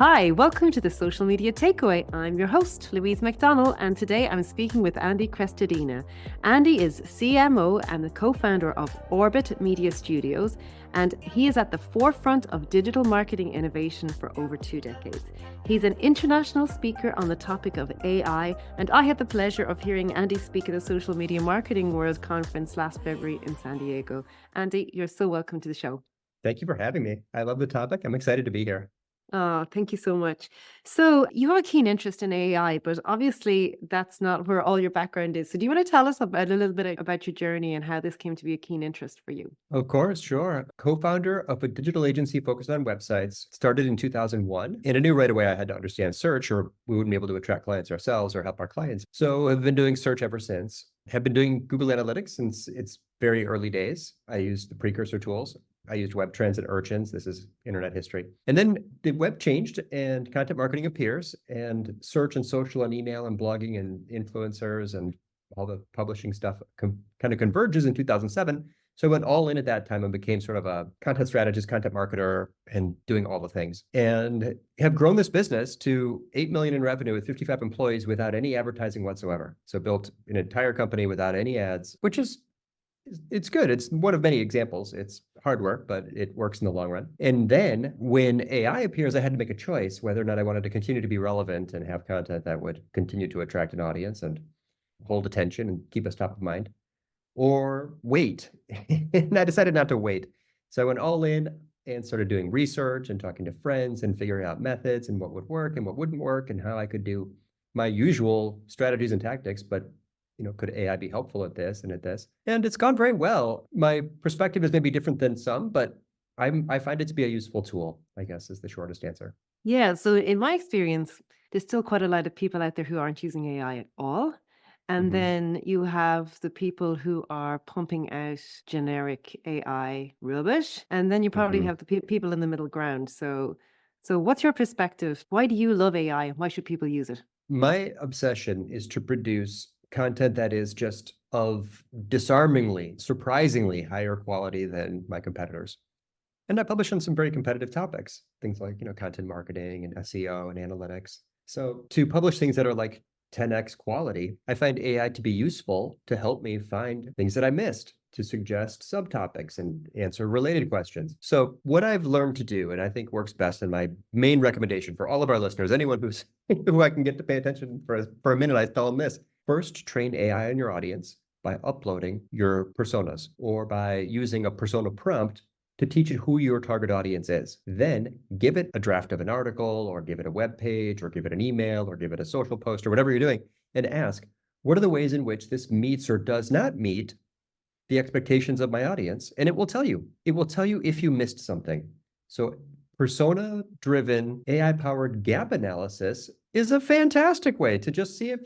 Hi, welcome to the Social Media Takeaway. I'm your host, Louise McDonnell, and today I'm speaking with Andy Crestidina. Andy is CMO and the co-founder of Orbit Media Studios, and he is at the forefront of digital marketing innovation for over 2 decades. He's an international speaker on the topic of AI, and I had the pleasure of hearing Andy speak at the Social Media Marketing World Conference last February in San Diego. Andy, you're so welcome to the show. Thank you for having me. I love the topic. I'm excited to be here. Oh, thank you so much. So you have a keen interest in AI, but obviously that's not where all your background is. So do you want to tell us about a little bit about your journey and how this came to be a keen interest for you? Of course, sure. Co-founder of a digital agency focused on websites, started in 2001. And I knew right away I had to understand search or we wouldn't be able to attract clients ourselves or help our clients. So I've been doing search ever since. Have been doing Google Analytics since its very early days. I used the precursor tools. I used web trends and urchins. This is internet history. And then the web changed and content marketing appears and search and social and email and blogging and influencers and all the publishing stuff kind of converges in 2007. So I went all in at that time and became sort of a content strategist, content marketer, and doing all the things. And have grown this business to 8 million in revenue with 55 employees without any advertising whatsoever. So built an entire company without any ads, which is it's good. It's one of many examples. It's hard work, but it works in the long run. And then when AI appears, I had to make a choice whether or not I wanted to continue to be relevant and have content that would continue to attract an audience and hold attention and keep us top of mind, or wait. And I decided not to wait. So I went all in and started doing research and talking to friends and figuring out methods and what would work and what wouldn't work and how I could do my usual strategies and tactics, but could AI be helpful at this and at this? And it's gone very well. My perspective is maybe different than some, but I find it to be a useful tool, I guess, is the shortest answer. Yeah, so in my experience, there's still quite a lot of people out there who aren't using AI at all. And Mhm. then you have the people who are pumping out generic AI rubbish. And then you probably Mhm. have the people in the middle ground. So what's your perspective? Why do you love AI? Why should people use it? My obsession is to produce content that is just of disarmingly, surprisingly higher quality than my competitors. And I publish on some very competitive topics, things like, content marketing and SEO and analytics. So to publish things that are like 10x quality, I find AI to be useful to help me find things that I missed, to suggest subtopics and answer related questions. So what I've learned to do, and I think works best, and my main recommendation for all of our listeners, anyone who I can get to pay attention for a minute, I tell them this. First, train AI on your audience by uploading your personas or by using a persona prompt to teach it who your target audience is. Then give it a draft of an article or give it a web page or give it an email or give it a social post or whatever you're doing and ask, what are the ways in which this meets or does not meet the expectations of my audience? And it will tell you. It will tell you if you missed something. So persona-driven AI-powered gap analysis is a fantastic way to just see if,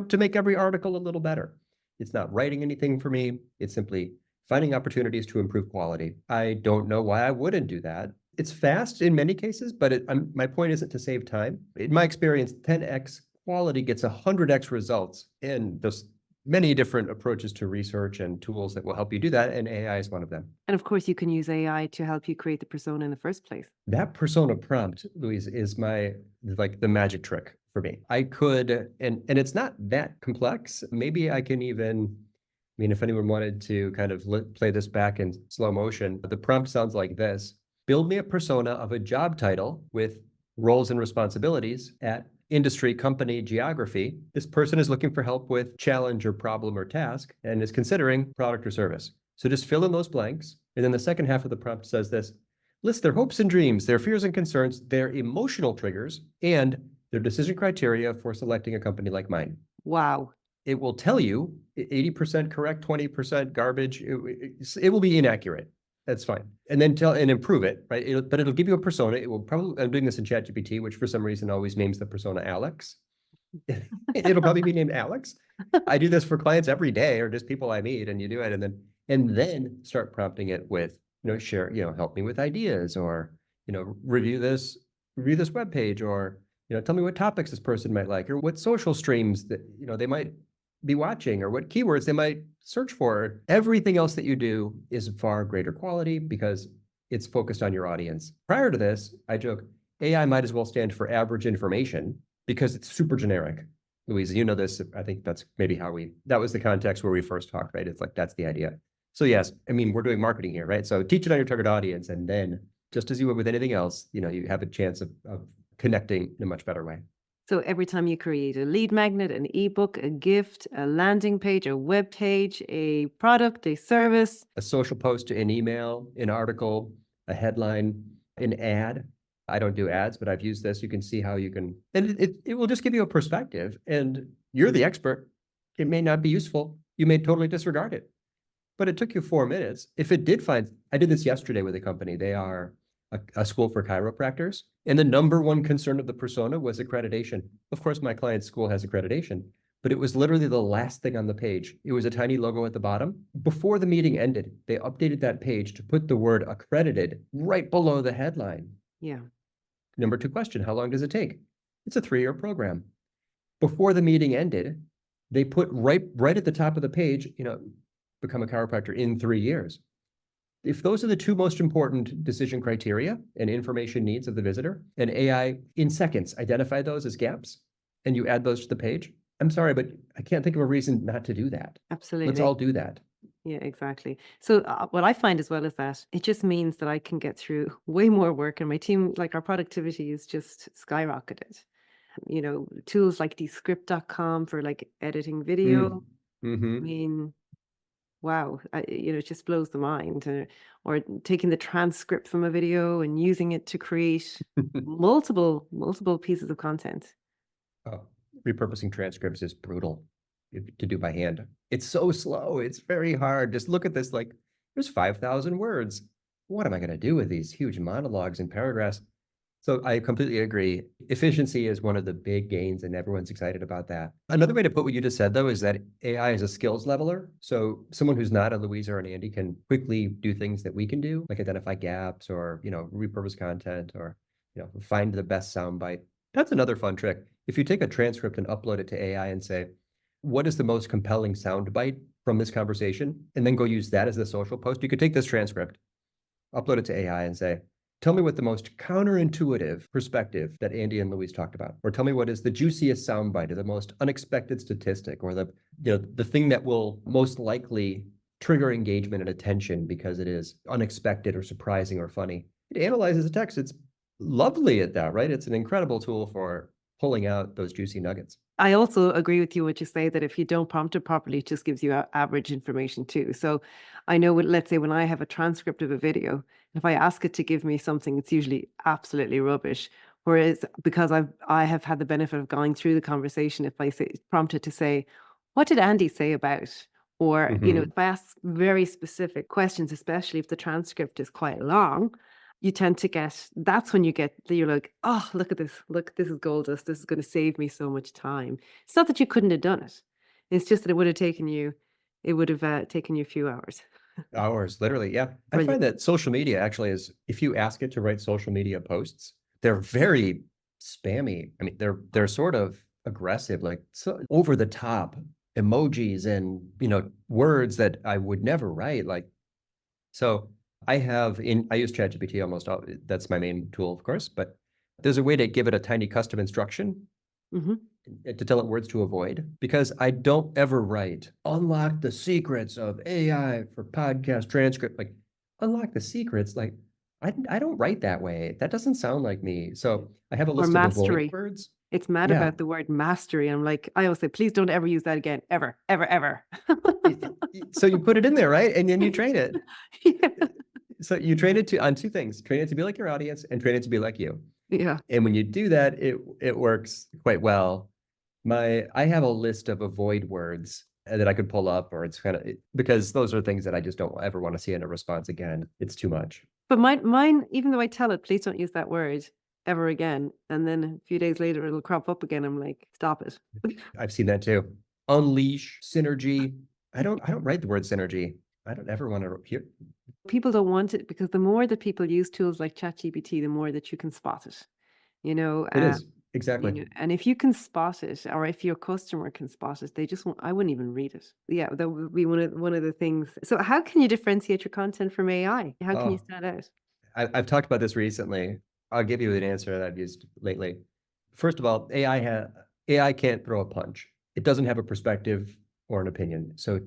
to make every article a little better. It's not writing anything for me. It's simply finding opportunities to improve quality. I don't know why I wouldn't do that. It's fast in many cases, but my point isn't to save time. In my experience, 10x quality gets 100x results, and there's many different approaches to research and tools that will help you do that, and AI is one of them. And of course, you can use AI to help you create the persona in the first place. That persona prompt, Louise, is the magic trick for me. I could, and it's not that complex. Maybe I can even, if anyone wanted to kind of play this back in slow motion, the prompt sounds like this. Build me a persona of a job title with roles and responsibilities at industry, company, geography. This person is looking for help with challenge or problem or task and is considering product or service. So just fill in those blanks. And then the second half of the prompt says this: list their hopes and dreams, their fears and concerns, their emotional triggers, and their decision criteria for selecting a company like mine. Wow. It will tell you 80% correct, 20% garbage. It will be inaccurate. That's fine. And then improve it, right? But it'll give you a persona. It will probably, I'm doing this in ChatGPT, which for some reason always names the persona Alex. It'll probably be named Alex. I do this for clients every day or just people I meet, and you do it. And then start prompting it with, share, help me with ideas, or, review this web page, or, tell me what topics this person might like, or what social streams that, they might be watching, or what keywords they might search for. Everything else that you do is far greater quality because it's focused on your audience. Prior to this, I joke, AI might as well stand for average information because it's super generic. Louise, you know this. I think that's maybe that was the context where we first talked, right? It's like, that's the idea. So yes, I mean, we're doing marketing here, right? So teach it on your target audience. And then just as you would with anything else, you have a chance of connecting in a much better way. So every time you create a lead magnet, an ebook, a gift, a landing page, a web page, a product, a service. A social post, an email, an article, a headline, an ad. I don't do ads, but I've used this. You can see how you can, and it will just give you a perspective, and you're the expert. It may not be useful. You may totally disregard it, but it took you 4 minutes. If it did I did this yesterday with a company. They are a school for chiropractors, and the number one concern of the persona was accreditation. Of course, my client's school has accreditation, but it was literally the last thing on the page. It was a tiny logo at the bottom. Before the meeting ended, they updated that page to put the word accredited right below the headline. Yeah. Number 2 question, how long does it take? It's a 3-year program. Before the meeting ended, they put right at the top of the page, become a chiropractor in 3 years. If those are the 2 most important decision criteria and information needs of the visitor, and AI in seconds identify those as gaps, and you add those to the page, I'm sorry, but I can't think of a reason not to do that. Absolutely. Let's all do that. Yeah, exactly. So what I find as well is that it just means that I can get through way more work, and my team, like our productivity is just skyrocketed. Tools like descript.com for like editing video. I Mm-hmm. mean, wow, it just blows the mind. Or taking the transcript from a video and using it to create multiple pieces of content. Oh, repurposing transcripts is brutal to do by hand. It's so slow. It's very hard. Just look at this, like, there's 5,000 words. What am I going to do with these huge monologues and paragraphs? So I completely agree. Efficiency is one of the big gains, and everyone's excited about that. Another way to put what you just said, though, is that AI is a skills leveler. So someone who's not a Louisa or an Andy can quickly do things that we can do, like identify gaps or, repurpose content or, find the best soundbite. That's another fun trick. If you take a transcript and upload it to AI and say, what is the most compelling soundbite from this conversation? And then go use that as the social post. You could take this transcript, upload it to AI and say, tell me what the most counterintuitive perspective that Andy and Louise talked about, or tell me what is the juiciest soundbite or the most unexpected statistic, or the thing that will most likely trigger engagement and attention because it is unexpected or surprising or funny. It analyzes the text. It's lovely at that, right? It's an incredible tool for pulling out those juicy nuggets. I also agree with you when you say that if you don't prompt it properly, it just gives you average information too. So I know, let's say when I have a transcript of a video, if I ask it to give me something, it's usually absolutely rubbish. Whereas because I have had the benefit of going through the conversation, if I prompt it to say, what did Andy say about? Or, Mhm. if I ask very specific questions, especially if the transcript is quite long, you tend to that's when you're like, oh, look at this. Look, this is gold dust. This is going to save me so much time. It's not that you couldn't have done it. It's just that it would have taken you a few hours. Hours, literally. Yeah. I Brilliant. find that social media actually is, if you ask it to write social media posts, they're very spammy. I mean, they're sort of aggressive, like so over the top emojis and, words that I would never write. Like, so I use ChatGPT almost all, that's my main tool, of course, but there's a way to give it a tiny custom instruction Hmm. to tell it words to avoid, because I don't ever write unlock the secrets of AI for podcast transcript. Like, unlock the secrets. Like, I don't write that way. That doesn't sound like me. So I have a Or list of avoid mastery. words. It's mad Yeah. about the word mastery. I'm like, I always say, please don't ever use that again. Ever, ever, ever. So you put it in there, right? And then you train it. Yeah. So you train it on 2 things: train it to be like your audience and train it to be like you. Yeah. And when you do that, it works quite well. I have a list of avoid words that I could pull up, or it's kind of, because those are things that I just don't ever want to see in a response again. It's too much. But mine, even though I tell it, please don't use that word ever again. And then a few days later, it'll crop up again. I'm like, stop it. I've seen that too. Unleash, synergy. I don't write the word synergy. I don't ever want to hear. People don't want it because the more that people use tools like ChatGPT, the more that you can spot it. You know, It um, is exactly. and if you can spot it, or if your customer can spot it, they just won't. I wouldn't even read it. Yeah, that would be one of the things. So, how can you differentiate your content from AI? How can you Oh, stand out? I've talked about this recently. I'll give you an answer that I've used lately. First of all, AI can't throw a punch. It doesn't have a perspective or an opinion. So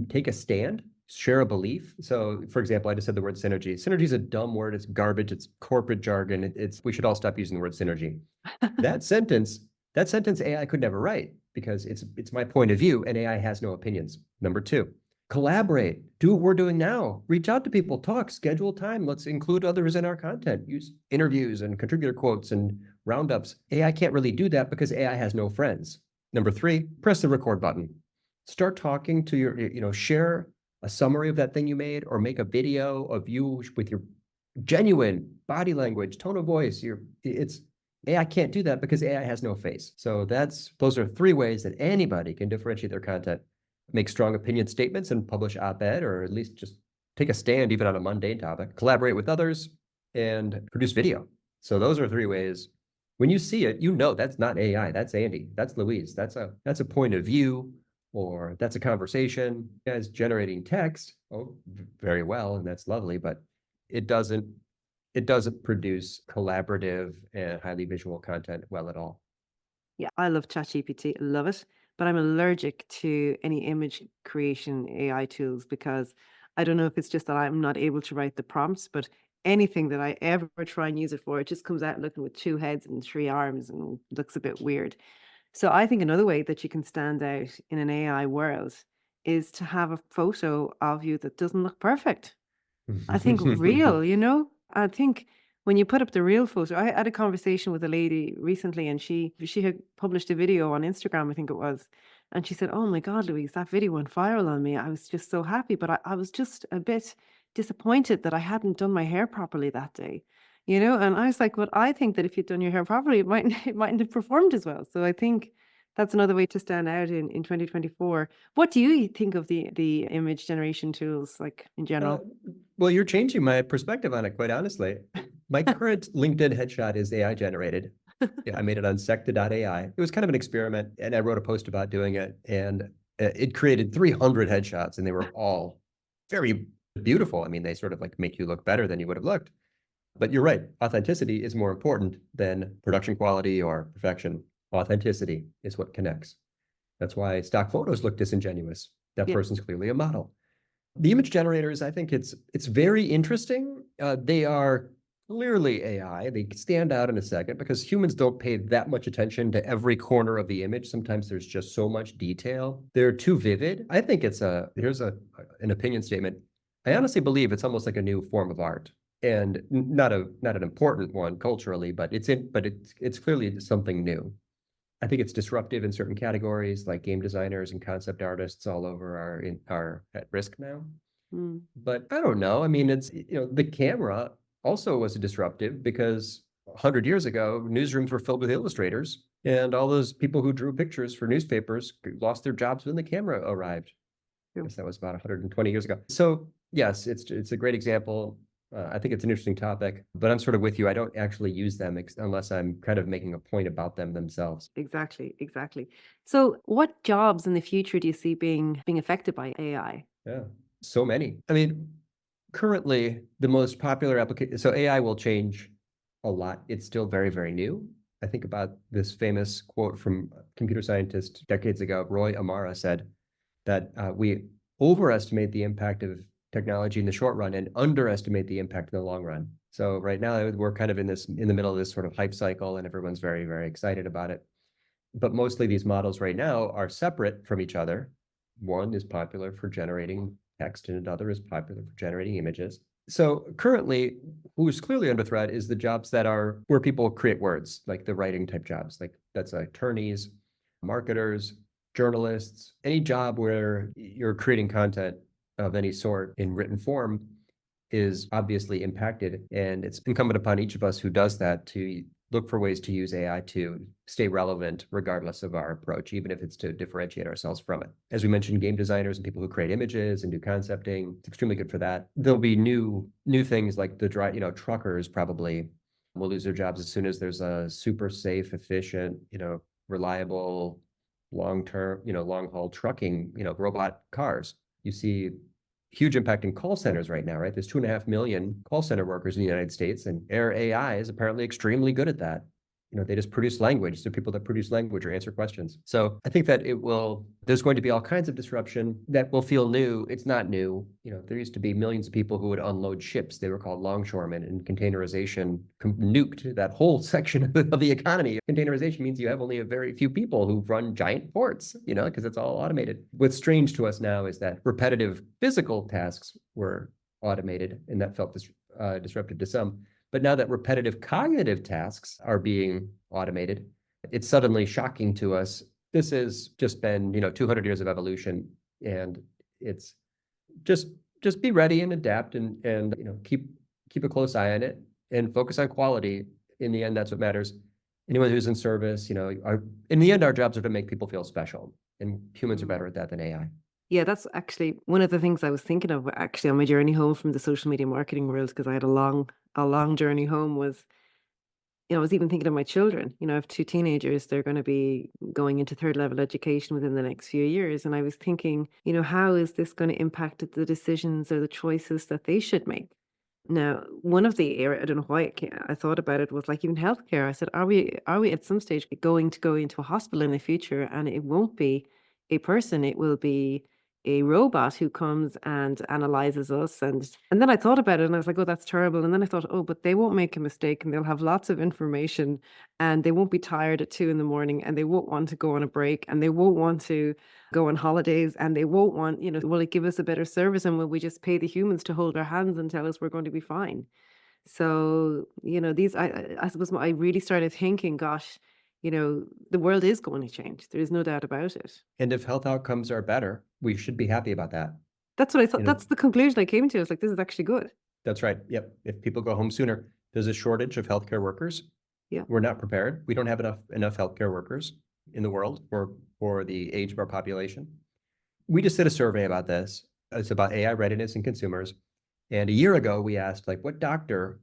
take a stand, share a belief. So, for example, I just said the word synergy. Synergy is a dumb word. It's garbage. It's corporate jargon. We should all stop using the word synergy. That sentence, AI could never write because it's my point of view, and AI has no opinions. Number two, collaborate. Do what we're doing now. Reach out to people, talk, schedule time. Let's include others in our content. Use interviews and contributor quotes and roundups. AI can't really do that because AI has no friends. Number three, press the record button. Start talking to share a summary of that thing you made, or make a video of you with your genuine body language, tone of voice. AI can't do that because AI has no face. So those are three ways that anybody can differentiate their content: make strong opinion statements and publish op-ed, or at least just take a stand even on a mundane topic, collaborate with others, and produce video. So those are three ways. When you see it, that's not AI, that's Andy, that's Louise, that's a point of view, or that's a conversation. As generating text, very well, and that's lovely, but it doesn't produce collaborative and highly visual content well at all. Yeah, I love ChatGPT. I love it, but I'm allergic to any image creation AI tools because I don't know if it's just that I'm not able to write the prompts, but anything that I ever try and use it for, it just comes out looking with two heads and three arms and looks a bit weird. So I think another way that you can stand out in an AI world is to have a photo of you that doesn't look perfect. I think real, I think when you put up the real photo, I had a conversation with a lady recently, and she had published a video on Instagram, I think it was, and she said, "Oh my God, Louise, that video went viral on me. I was just so happy, but I was just a bit disappointed that I hadn't done my hair properly that day." And I was like, "Well, I think that if you'd done your hair properly, it mightn't have performed as well." So I think that's another way to stand out in 2024. What do you think of the image generation tools, like in Uh, general? well, you're changing my perspective on it, quite honestly. My current LinkedIn headshot is AI generated. Yeah, I made it on secta.ai. It was kind of an experiment, and I wrote a post about doing it, and it created 300 headshots, and they were all very beautiful. I mean, they sort of like make you look better than you would have looked. But you're right, authenticity is more important than production quality or perfection. Authenticity is what connects. That's why stock photos look disingenuous. That Yeah. person's clearly a model. The image generators, I think it's very interesting. They are clearly AI. They stand out in a second because humans don't pay that much attention to every corner of the image. Sometimes there's just so much detail. They're too vivid. I think here's an opinion statement. I honestly believe it's almost like a new form of art, and not an important one culturally, but it's clearly something new. I think it's disruptive in certain categories, like game designers and concept artists all over are at risk now. Mm. But I don't know. I mean, the camera also was disruptive because 100 years ago, newsrooms were filled with illustrators, and all those people who drew pictures for newspapers lost their jobs when the camera arrived. I True. guess that was about 120 years ago. So yes, it's a great example. I think it's an interesting topic, but I'm sort of with you. I don't actually use them unless I'm kind of making a point about them themselves. Exactly, exactly. So what jobs in the future do you see being affected by AI? Yeah, so many. I mean, currently the most popular application, so AI will change a lot. It's still very, very new. I think about this famous quote from a computer scientist decades ago. Roy Amara said that we overestimate the impact of technology in the short run and underestimate the impact in the long run. So right now we're kind of in the middle of this sort of hype cycle, and everyone's very, very excited about it. But mostly these models right now are separate from each other. One is popular for generating text, and another is popular for generating images. So currently, who's clearly under threat is the jobs that are where people create words, like the writing type jobs, like that's attorneys, marketers, journalists, any job where you're creating content of any sort in written form is obviously impacted. And it's incumbent upon each of us who does that to look for ways to use AI to stay relevant regardless of our approach, even if it's to differentiate ourselves from it. As we mentioned, game designers and people who create images and do concepting, it's extremely good for that. There'll be new things like truckers probably will lose their jobs as soon as there's a super safe, efficient, reliable, long-term, long-haul trucking, robot cars. You see huge impact in call centers right now, right? There's 2.5 million call center workers in the United States, and their AI is apparently extremely good at that. They just produce language. So people that produce language or answer questions. So I think that there's going to be all kinds of disruption that will feel new. It's not new. There used to be millions of people who would unload ships. They were called longshoremen, and containerization nuked that whole section of the economy. Containerization means you have only a very few people who run giant ports, because it's all automated. What's strange to us now is that repetitive physical tasks were automated, and that felt disruptive to some. But now that repetitive cognitive tasks are being automated, it's suddenly shocking to us. This has just been, 200 years of evolution, and it's just be ready and adapt and keep a close eye on it and focus on quality. In the end, that's what matters. Anyone who's in service, in the end, our jobs are to make people feel special, and humans are better at that than AI. Yeah, that's actually one of the things I was thinking of actually on my journey home from the social media marketing world, because I had a long journey home. Was I was even thinking of my children. I have two teenagers. They're going to be going into third level education within the next few years. And I was thinking, how is this going to impact the decisions or the choices that they should make? Now, one of the area, I don't know why I thought about it, was like even healthcare. I said, are we at some stage going to go into a hospital in the future, and it won't be a person, it will be a robot who comes and analyzes us, and then I thought about it and I was like, oh, that's terrible. And then I thought, oh, but they won't make a mistake, and they'll have lots of information, and they won't be tired at 2 in the morning, and they won't want to go on a break, and they won't want to go on holidays, and they won't want, will it give us a better service, and will we just pay the humans to hold our hands and tell us we're going to be fine? So, these I suppose I really started thinking, gosh, the world is going to change. There is no doubt about it. And if health outcomes are better, we should be happy about that. That's what I thought. That's the conclusion I came to. I was like, this is actually good. That's right. Yep. If people go home sooner, there's a shortage of healthcare workers. Yeah. We're not prepared. We don't have enough healthcare workers in the world for the age of our population. We just did a survey about this. It's about AI readiness in consumers. And a year ago, we asked, what doctor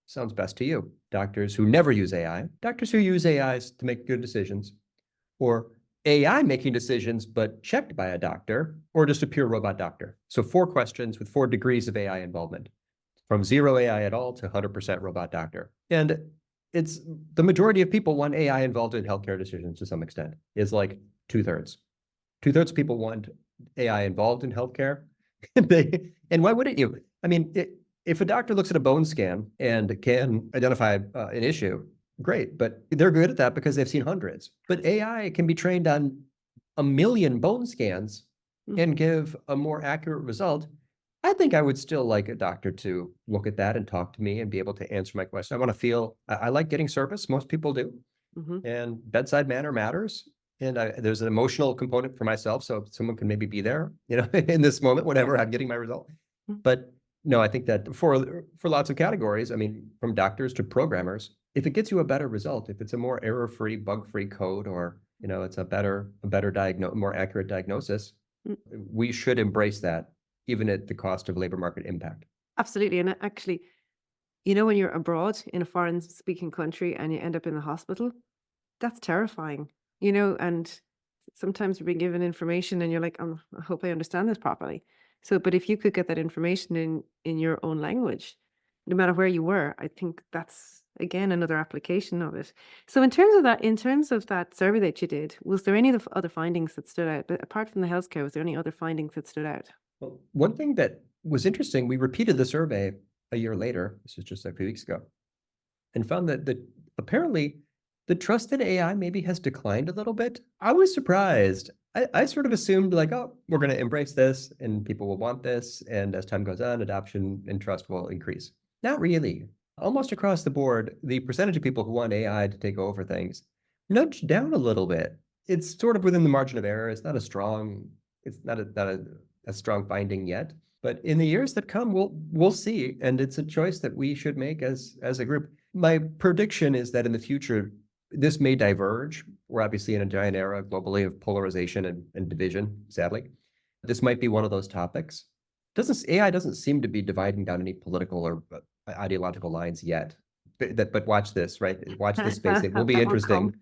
sounds best to you? Doctors who never use AI, doctors who use AIs to make good decisions, or AI making decisions but checked by a doctor, or just a pure robot doctor. So 4 questions with 4 degrees of AI involvement, from 0 AI at all to 100% robot doctor. And it's the majority of people want AI involved in healthcare decisions to some extent, is like 2/3. 2/3 of people want AI involved in healthcare. And why wouldn't you? I mean, if a doctor looks at a bone scan and can identify an issue, great, but they're good at that because they've seen hundreds. But AI can be trained on 1 million bone scans and give a more accurate result. I think I would still like a doctor to look at that and talk to me and be able to answer my question. I want to feel, I like getting service. Most people do. And bedside manner matters. And there's an emotional component for myself. So someone can maybe be there, in this moment, whenever I'm getting my result. But no, I think that for lots of categories, I mean, from doctors to programmers, if it gets you a better result, if it's a more error-free, bug-free code, or it's a better more accurate diagnosis, we should embrace that, even at the cost of labor market impact. Absolutely. And actually, when you're abroad in a foreign speaking country and you end up in the hospital, that's terrifying, and sometimes you're being given information and you're like, I hope I understand this properly. So, but if you could get that information in your own language, no matter where you were, I think that's again another application of it. So, in terms of that survey that you did, was there any other findings that stood out? But apart from the healthcare, was there any other findings that stood out? Well, one thing that was interesting, we repeated the survey a year later. This was just a few weeks ago, and found that apparently the trust in AI maybe has declined a little bit. I was surprised. I sort of assumed oh, we're going to embrace this and people will want this. And as time goes on, adoption and trust will increase. Not really. Almost across the board, the percentage of people who want AI to take over things nudged down a little bit. It's sort of within the margin of error. It's not a strong finding yet. But in the years that come, we'll see. And it's a choice that we should make as a group. My prediction is that in the future, this may diverge. We're obviously in a giant era globally of polarization and division, sadly. This might be one of those topics. AI doesn't seem to be dividing down any political or ideological lines yet. But watch this, right? Watch this space. It will be interesting.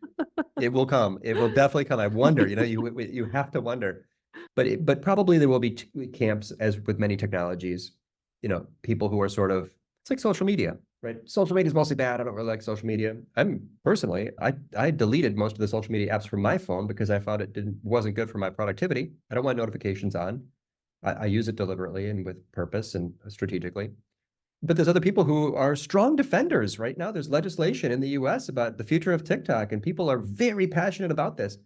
It will come. It will definitely come. I wonder, you have to wonder. But probably there will be camps, as with many technologies, people who are sort of, it's like social media, right? Social media is mostly bad. I don't really like social media. I deleted most of the social media apps from my phone because I found it wasn't good for my productivity. I don't want notifications on. I use it deliberately and with purpose and strategically. But there's other people who are strong defenders. Right now, there's legislation in the US about the future of TikTok, and people are very passionate about this.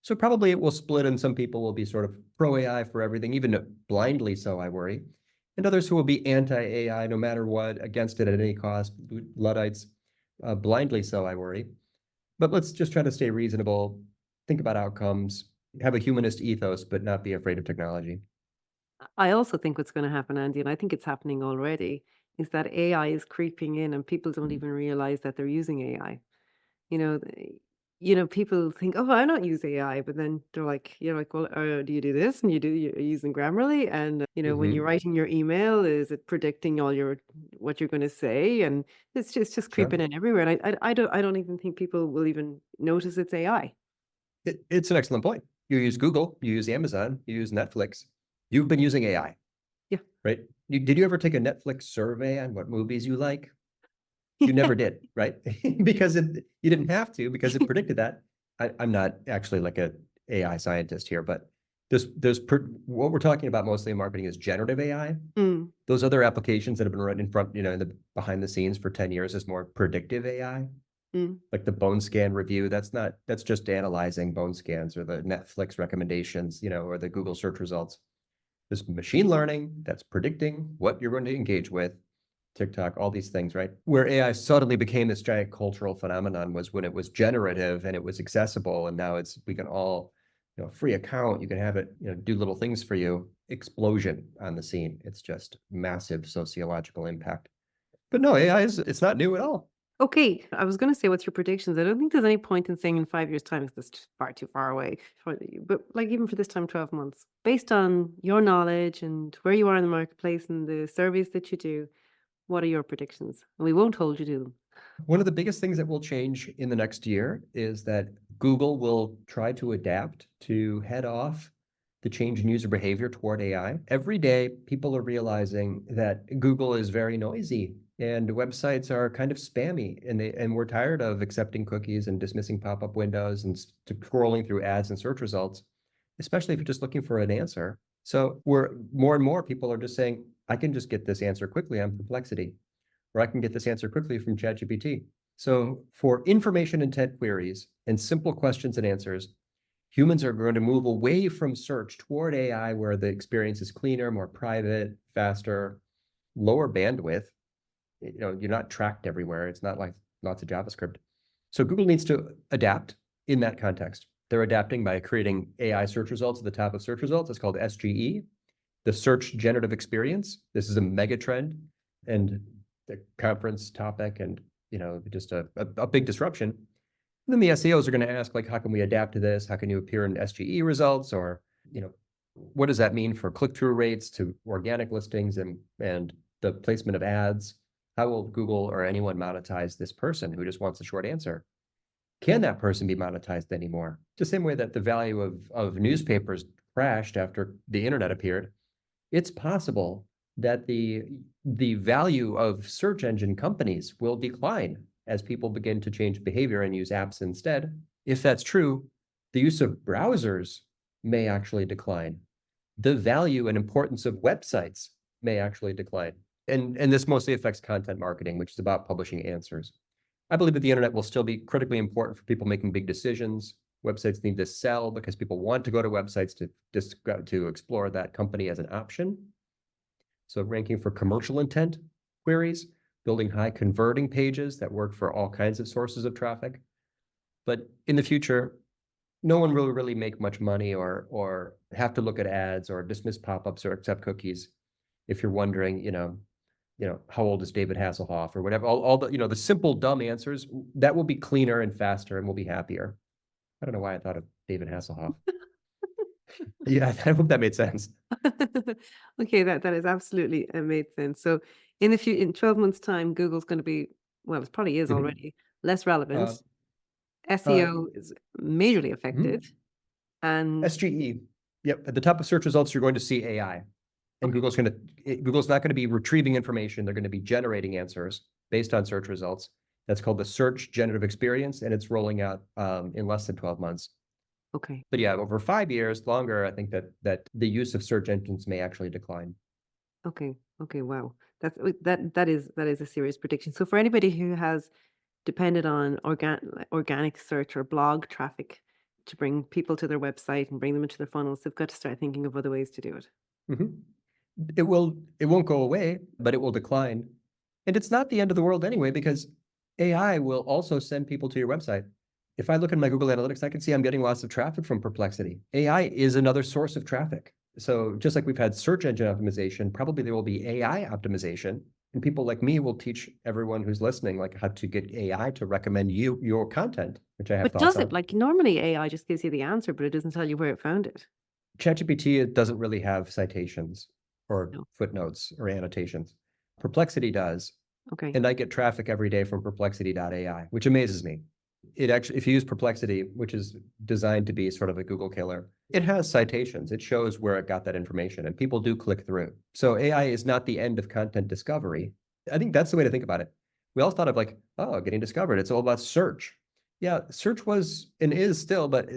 So probably it will split, and some people will be sort of pro AI for everything, even blindly so, I worry. And others who will be anti AI no matter what, against it at any cost, Luddites, blindly so, I worry. But let's just try to stay reasonable, think about outcomes, have a humanist ethos, but not be afraid of technology. I also think what's going to happen, Andy, and I think it's happening already, is that AI is creeping in and people don't even realize that they're using AI. You know, people think, "Oh, I don't use AI," but then they're like, you're like, "Well, do you do this? And you're using Grammarly, and when you're Mm-hmm. writing your email, is it predicting all what you're going to say?" And it's just Sure. creeping in everywhere. And I don't even think people will even notice it's AI. It's an excellent point. You use Google, you use Amazon, you use Netflix. You've been using AI, Yeah. right? Did you ever take a Netflix survey on what movies you like? You never did, right? Because you didn't have to, because it predicted that. I'm not actually like a AI scientist here, but what we're talking about mostly in marketing is generative AI. Mm, Those other applications that have been running in front, in the behind the scenes for 10 years is more predictive AI, mm. like the bone scan review. That's just analyzing bone scans, or the Netflix recommendations, or the Google search results. There's machine learning that's predicting what you're going to engage with. TikTok, all these things, right? Where AI suddenly became this giant cultural phenomenon was when it was generative and it was accessible, and now we can all, free account, you can have it, do little things for you. Explosion on the scene. It's just massive sociological impact. But no, it's not new at all. Okay, I was going to say, what's your predictions? I don't think there's any point in saying in 5 years' time, because that's far too far away. But like even for this time, 12 months, based on your knowledge and where you are in the marketplace and the surveys that you do, what are your predictions? And we won't hold you to them. One of the biggest things that will change in the next year is that Google will try to adapt to head off the change in user behavior toward AI. Every day, people are realizing that Google is very noisy and websites are kind of spammy, and we're tired of accepting cookies and dismissing pop-up windows and scrolling through ads and search results, especially if you're just looking for an answer. So we're more and more people are just saying, I can just get this answer quickly on Perplexity, or I can get this answer quickly from ChatGPT. So for information intent queries and simple questions and answers, humans are going to move away from search toward AI, where the experience is cleaner, more private, faster, lower bandwidth. You're not tracked everywhere. It's not like lots of JavaScript. So Google needs to adapt in that context. They're adapting by creating AI search results at the top of search results. It's called SGE, the search generative experience. This is a mega trend and the conference topic, and just a big disruption. And then the SEOs are going to ask, like, how can we adapt to this? How can you appear in SGE results? Or, what does that mean for click-through rates to organic listings and the placement of ads? How will Google or anyone monetize this person who just wants a short answer? Can that person be monetized anymore? The same way that the value of newspapers crashed after the internet appeared, it's possible that the value of search engine companies will decline as people begin to change behavior and use apps instead. If that's true, the use of browsers may actually decline. The value and importance of websites may actually decline. And this mostly affects content marketing, which is about publishing answers. I believe that the internet will still be critically important for people making big decisions. Websites need to sell because people want to go to websites to explore that company as an option. So ranking for commercial intent queries, building high converting pages that work for all kinds of sources of traffic. But in the future, no one will really make much money or have to look at ads or dismiss pop-ups or accept cookies. If you're wondering, how old is David Hasselhoff or whatever, all the, the simple dumb answers, that will be cleaner and faster and we'll be happier. I don't know why I thought of David Hasselhoff. Yeah, I hope that made sense. Okay, that is absolutely made sense. So in 12 months' time, Google's going to be, well, it probably is Mhm. already less relevant. Uh, SEO is majorly mhm. affected, and SGE. Yep. At the top of search results, you're going to see AI. And Okay. Google's not going to be retrieving information. They're going to be generating answers based on search results. That's called the search generative experience, and it's rolling out in less than 12 months. Okay. But yeah, over 5 years longer, I think that the use of search engines may actually decline. Okay. Okay. Wow. That is a serious prediction. So for anybody who has depended on organic search or blog traffic to bring people to their website and bring them into their funnels, they've got to start thinking of other ways to do it. Mhm. It won't go away, but it will decline. And it's not the end of the world anyway, because AI will also send people to your website. If I look at my Google Analytics, I can see I'm getting lots of traffic from Perplexity. AI is another source of traffic. So just like we've had search engine optimization, probably there will be AI optimization. And people like me will teach everyone who's listening, like how to get AI to recommend you your content, which I have But thoughts does it? on. Like normally AI just gives you the answer, but it doesn't tell you where it found it. ChatGPT, it doesn't really have citations or No. footnotes or annotations. Perplexity does. Okay. And I get traffic every day from perplexity.ai, which amazes me. It actually, if you use Perplexity, which is designed to be sort of a Google killer, it has citations. It shows where it got that information, and people do click through. So AI is not the end of content discovery. I think that's the way to think about it. We all thought of like, oh, getting discovered. It's all about search. Yeah, search was and is still, but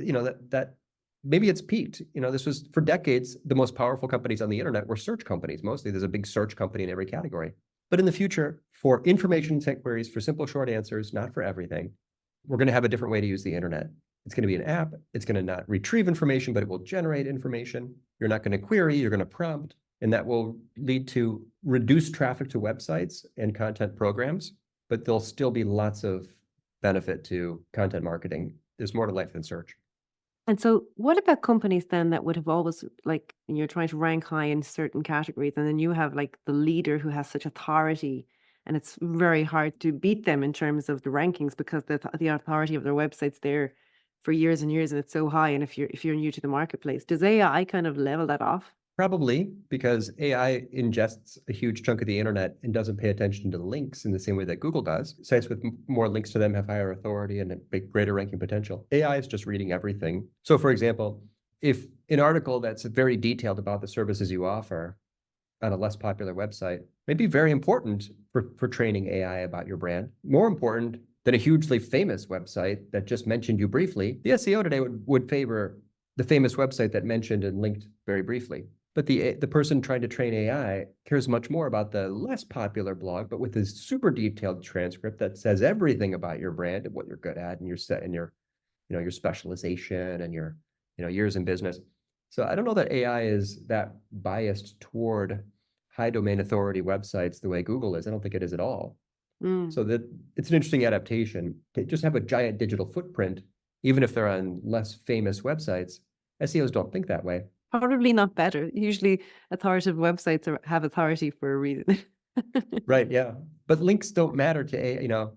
that maybe it's peaked. This was for decades, the most powerful companies on the internet were search companies. Mostly there's a big search company in every category. But in the future, for information tech queries, for simple short answers, not for everything, we're going to have a different way to use the internet. It's going to be an app. It's going to not retrieve information, but it will generate information. You're not going to query, you're going to prompt, and that will lead to reduced traffic to websites and content programs, but there'll still be lots of benefit to content marketing. There's more to life than search. And so, what about companies then that would have always like you're trying to rank high in certain categories, and then you have like the leader who has such authority, and it's very hard to beat them in terms of the rankings because the authority of their website's there for years and years, and it's so high. And if you're new to the marketplace, does AI kind of level that off? Probably because AI ingests a huge chunk of the internet and doesn't pay attention to the links in the same way that Google does. Sites with more links to them have higher authority and a greater ranking potential. AI is just reading everything. So, for example, if an article that's very detailed about the services you offer on a less popular website may be very important for training AI about your brand, more important than a hugely famous website that just mentioned you briefly, the SEO today would favor the famous website that mentioned and linked very briefly. But the person trying to train AI cares much more about the less popular blog, but with this super detailed transcript that says everything about your brand and what you're good at and your set and your specialization and your years in business. So I don't know that AI is that biased toward high domain authority websites the way Google is. I don't think it is at all. Mm. So that it's an interesting adaptation to just have a giant digital footprint, even if they're on less famous websites. SEOs don't think that way. Probably not better. Usually, authoritative websites have authority for a reason. Right, yeah. But links don't matter to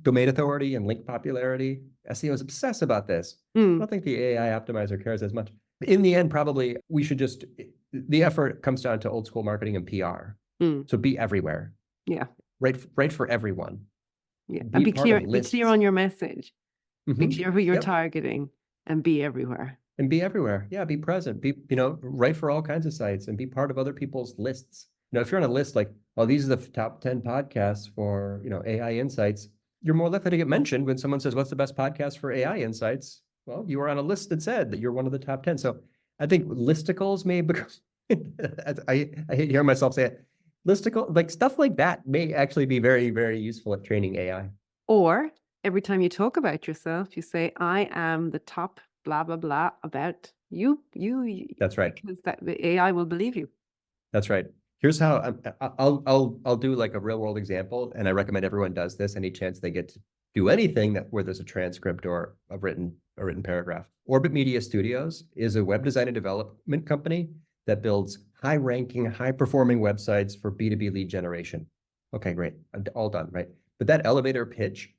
domain authority and link popularity. SEOs obsess about this. I Mm, don't think the AI optimizer cares as much. In the end, probably we should just the effort comes down to old school marketing and PR. mm, So be everywhere. yeah, Right for everyone. yeah. And Be be part of clear. Be clear lists. on your message. Be clear who you're Yep. targeting, and be everywhere. And be everywhere. Yeah, be present. Write for all kinds of sites and be part of other people's lists. If you're on a list like, oh, these are the top 10 podcasts for, AI insights, you're more likely to get mentioned when someone says, what's the best podcast for AI insights? Well, you were on a list that said that you're one of the top 10. So I think listicles may become, I hate hearing myself say it. Listicle, like stuff like that may actually be very, very useful at training AI. Or every time you talk about yourself, you say, "I am the top blah blah blah about That's right. because that the AI will believe you." That's right. Here's how I'll do like a real world example, and I recommend everyone does this any chance they get to do anything where there's a transcript or a written paragraph. Orbit Media Studios is a web design and development company that builds high ranking, high performing websites for B2B lead generation. Okay, great. All done, right? But that elevator pitch,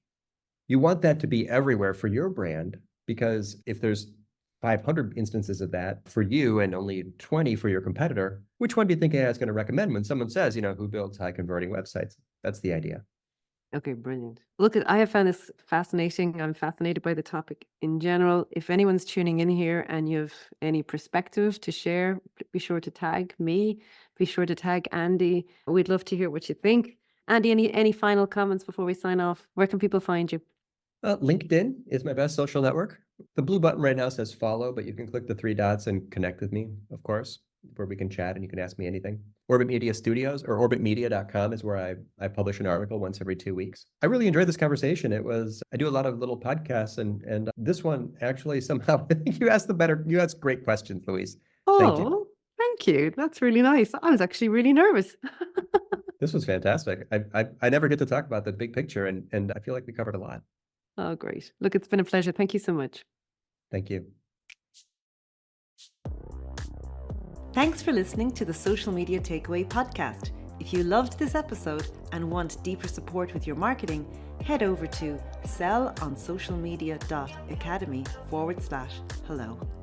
you want that to be everywhere for your brand, because if there's 500 instances of that for you and only 20 for your competitor, which one do you think AI is going to recommend when someone says, who builds high converting websites? That's the idea. Okay, brilliant. Look, I have found this fascinating. I'm fascinated by the topic in general. If anyone's tuning in here and you have any perspective to share, be sure to tag me. Be sure to tag Andy. We'd love to hear what you think. Andy, any final comments before we sign off? Where can people find you? LinkedIn is my best social network. The blue button right now says follow, but you can click the three dots and connect with me, of course, where we can chat and you can ask me anything. Orbit Media Studios or orbitmedia.com is where I publish an article once every 2 weeks. I really enjoyed this conversation. I do a lot of little podcasts and this one actually somehow, I think you asked great questions, Louise. Thank you. Oh, thank you. That's really nice. I was actually really nervous. This was fantastic. I never get to talk about the big picture and I feel like we covered a lot. Oh, great. Look, it's been a pleasure. Thank you so much. Thank you. Thanks for listening to the Social Media Takeaway podcast. If you loved this episode and want deeper support with your marketing, head over to sellonsocialmedia.academy/hello.